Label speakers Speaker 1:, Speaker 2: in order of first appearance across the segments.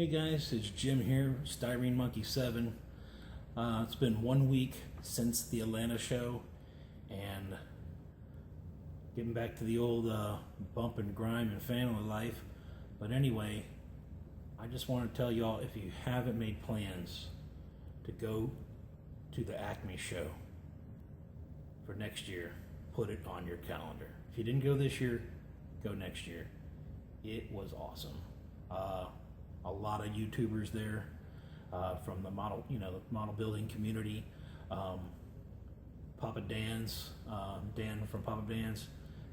Speaker 1: Hey guys, it's Jim here, Styrene Monkey 7. It's been 1 week since the Atlanta show, and getting back to the old bump and grime and family life. But anyway, I just want to tell y'all, if you haven't made plans to go to the ACME show for next year, put it on your calendar. If you didn't go this year, go next year. It was awesome. A lot of YouTubers there from the model, model building community. Papa Dan's, Dan from Papa Dan's,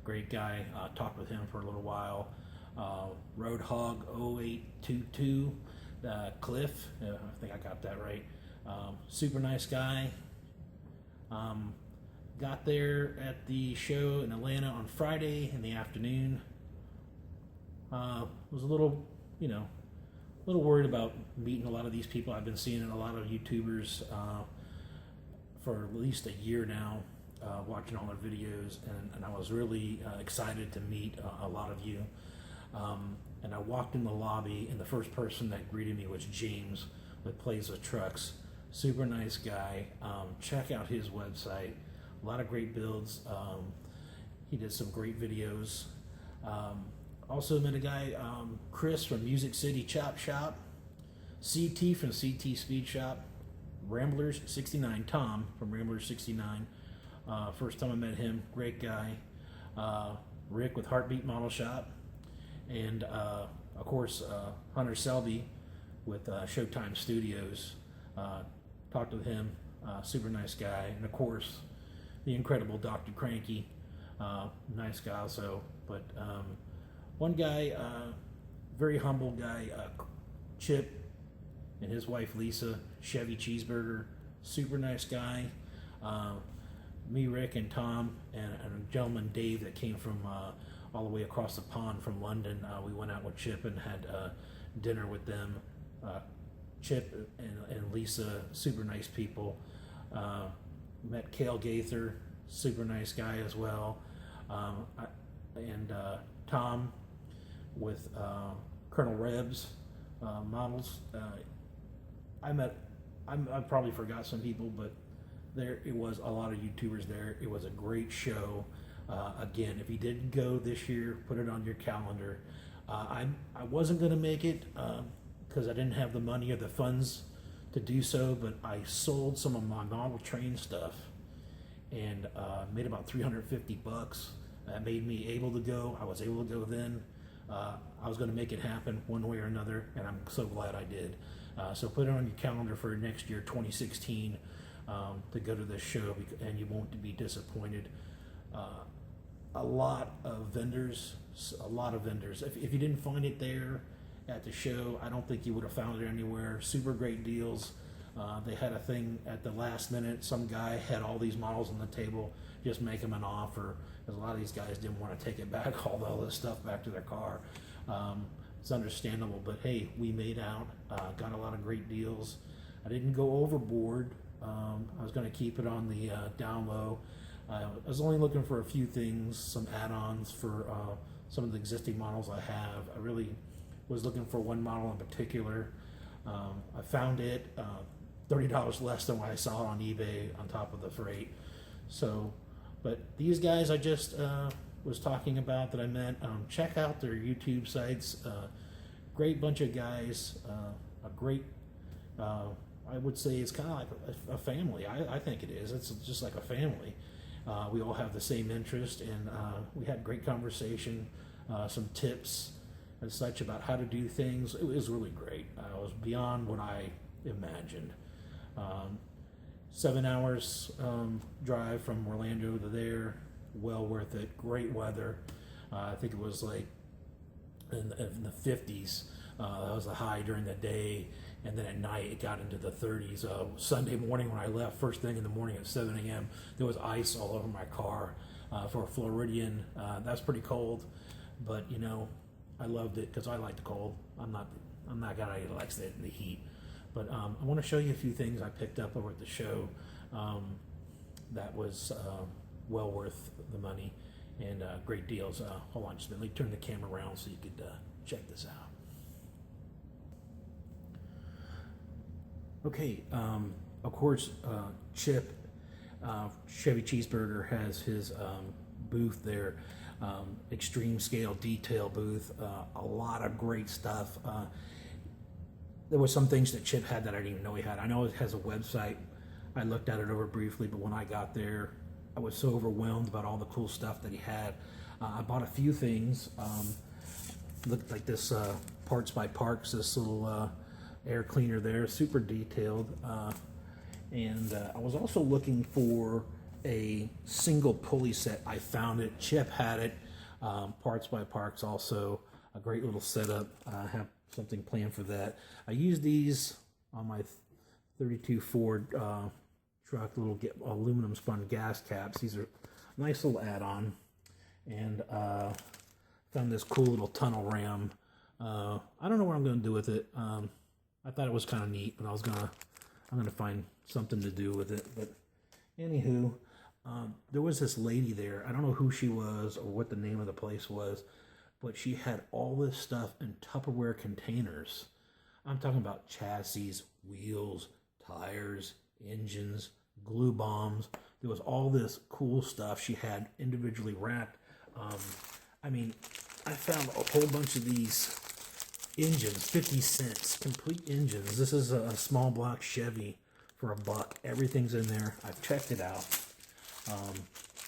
Speaker 1: great guy. Talked with him for a little while. Roadhog 0822, Cliff, I think I got that right. Super nice guy. Got there at the show in Atlanta on Friday in the afternoon. Was a little, a little worried about meeting a lot of these people. I've been seeing a lot of YouTubers for at least a year now, watching all their videos, and I was really excited to meet a lot of you. And I walked in the lobby, and the first person that greeted me was James with Plays with Trucks. Super nice guy. Check out his website. A lot of great builds. He did some great videos. Also met a guy, Chris from Music City Chop Shop, CT from CT Speed Shop, Ramblers 69, Tom from Ramblers 69. First time I met him, great guy. Rick with Heartbeat Model Shop, and of course Hunter Selby with Showtime Studios. Talked with him, super nice guy, and of course the incredible Dr. Cranky, nice guy also. But one guy, very humble guy, Chip, and his wife Lisa, Chevy Cheeseburger, super nice guy. Me, Rick, and Tom, and a gentleman, Dave, that came from all the way across the pond from London. We went out with Chip and had dinner with them. Chip and Lisa, super nice people. Met Cale Gaither, super nice guy as well. And Tom with Colonel Rebs models. I probably forgot some people, but there it was a lot of YouTubers there. It was a great show. Again, if you didn't go this year, put it on your calendar. I wasn't going to make it because I didn't have the money or the funds to do so, but I sold some of my model train stuff and made about $350. That made me able to go. I was able to go then. I was going to make it happen one way or another, and I'm so glad I did. So put it on your calendar for next year, 2016, to go to this show, and you won't be disappointed. A lot of vendors. If you didn't find it there at the show, I don't think you would have found it anywhere. Super great deals. They had a thing at the last minute. Some guy had all these models on the table, just make them an offer, because a lot of these guys didn't want to take it back, all this stuff back to their car. It's understandable, but hey, we made out, got a lot of great deals. I didn't go overboard. I was going to keep it on the down low. I was only looking for a few things, some add-ons for some of the existing models I have. I really was looking for one model in particular. I found it $30 less than what I saw on eBay on top of the freight. So, but these guys I just was talking about that I met, check out their YouTube sites. Great bunch of guys, a great, I would say it's kind of like a family. I think it is. It's just like a family. We all have the same interest, and we had great conversation, some tips and such about how to do things. It was really great. It was beyond what I imagined. 7 hours drive from Orlando to there, well worth it. Great weather. I think it was like in the 50s. That was the high during the day, and then at night it got into the 30s. Sunday morning when I left, first thing in the morning at 7 a.m., there was ice all over my car. For a Floridian, that's pretty cold, but I loved it because I like the cold. I'm not a guy that likes the heat. But I want to show you a few things I picked up over at the show that was well worth the money and great deals. Hold on, just let me turn the camera around so you could check this out. Okay, of course, Chip, Chevy Cheeseburger has his booth there, extreme scale detail booth, a lot of great stuff. There was some things that Chip had that I didn't even know he had. I know it has a website. I looked at it over briefly, but when I got there, I was so overwhelmed about all the cool stuff that he had. I bought a few things. Looked like this Parts by Parks, this little air cleaner there, super detailed. And I was also looking for a single pulley set. I found it. Chip had it. Parts by Parks also a great little setup. I have something planned for that. I use these on my 32 Ford truck, little aluminum spun gas caps. These are a nice little add-on. And found this cool little tunnel ram. I don't know what I'm going to do with it. I thought it was kind of neat, but I'm gonna find something to do with it. But anywho, there was this lady there. I don't know who she was or what the name of the place was, but she had all this stuff in Tupperware containers. I'm talking about chassis, wheels, tires, engines, glue bombs. There was all this cool stuff she had individually wrapped. I mean, I found a whole bunch of these engines, 50 cents, complete engines. This is a small block Chevy for $1. Everything's in there. I've checked it out.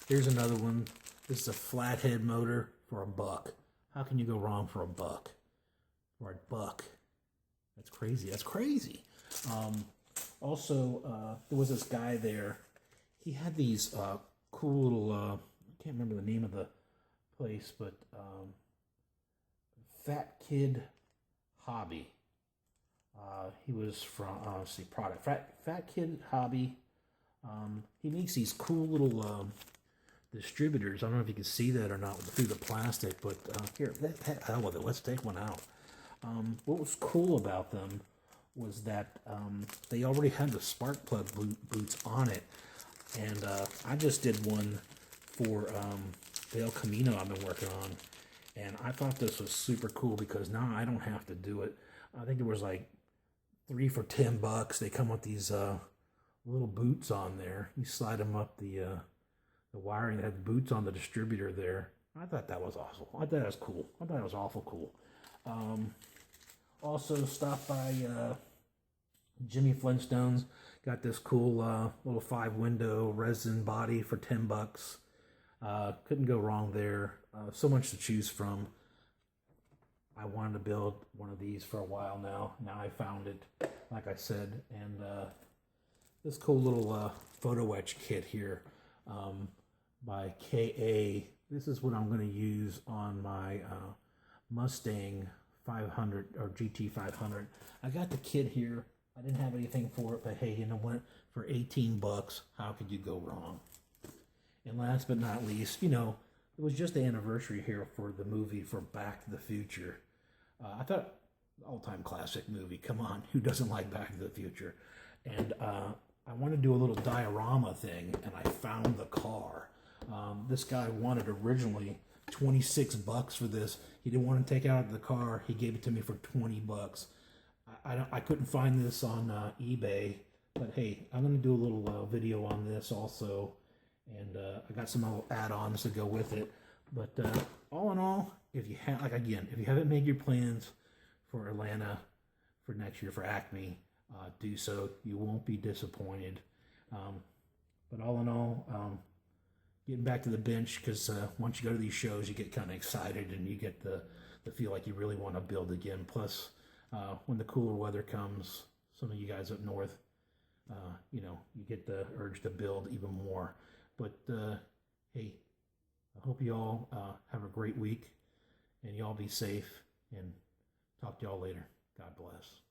Speaker 1: Here's another one. This is a flathead motor for $1. How can you go wrong for $1? For $1. That's crazy. That's crazy. Also, there was this guy there. He had these cool little, I can't remember the name of the place, but Fat Kid Hobby. He was from, let's see, product. Fat Kid Hobby. He makes these cool little distributors. I don't know if you can see that or not through the plastic, but here, hell with it. Let's take one out. What was cool about them was that they already had the spark plug boots on it. And I just did one for the El Camino I've been working on. And I thought this was super cool because now I don't have to do it. I think there was like 3 for $10. They come with these little boots on there. You slide them up the wiring. They had the boots on the distributor there. I thought that was awesome. I thought that was cool. I thought it was awful cool. Also stopped by Jimmy Flintstone's. Got this cool little 5-window resin body for $10. Couldn't go wrong there. So much to choose from. I wanted to build one of these for a while now. Now I found it, like I said. And this cool little photo etch kit here by KA. This is what I'm going to use on my Mustang 500 or GT 500. I got the kit here. I didn't have anything for it, but hey, you know what? For $18, how could you go wrong? And last but not least, you know, it was just the anniversary here for the movie for Back to the Future. I thought, all-time classic movie. Come on, who doesn't like Back to the Future? And I wanted to do a little diorama thing, and I found the car. This guy wanted originally $26 for this. He didn't want to take it out of the car. He gave it to me for $20. I couldn't find this on eBay, but hey, I'm going to do a little video on this also. And I got some little add-ons to go with it. But all in all, if you have, like again, if you haven't made your plans for Atlanta for next year for ACME, do so. You won't be disappointed. But all in all, getting back to the bench, because once you go to these shows, you get kind of excited and you get the feel like you really want to build again. Plus, when the cooler weather comes, some of you guys up north, you know, you get the urge to build even more. But hey, I hope you all have a great week and y'all be safe, and talk to y'all later. God bless.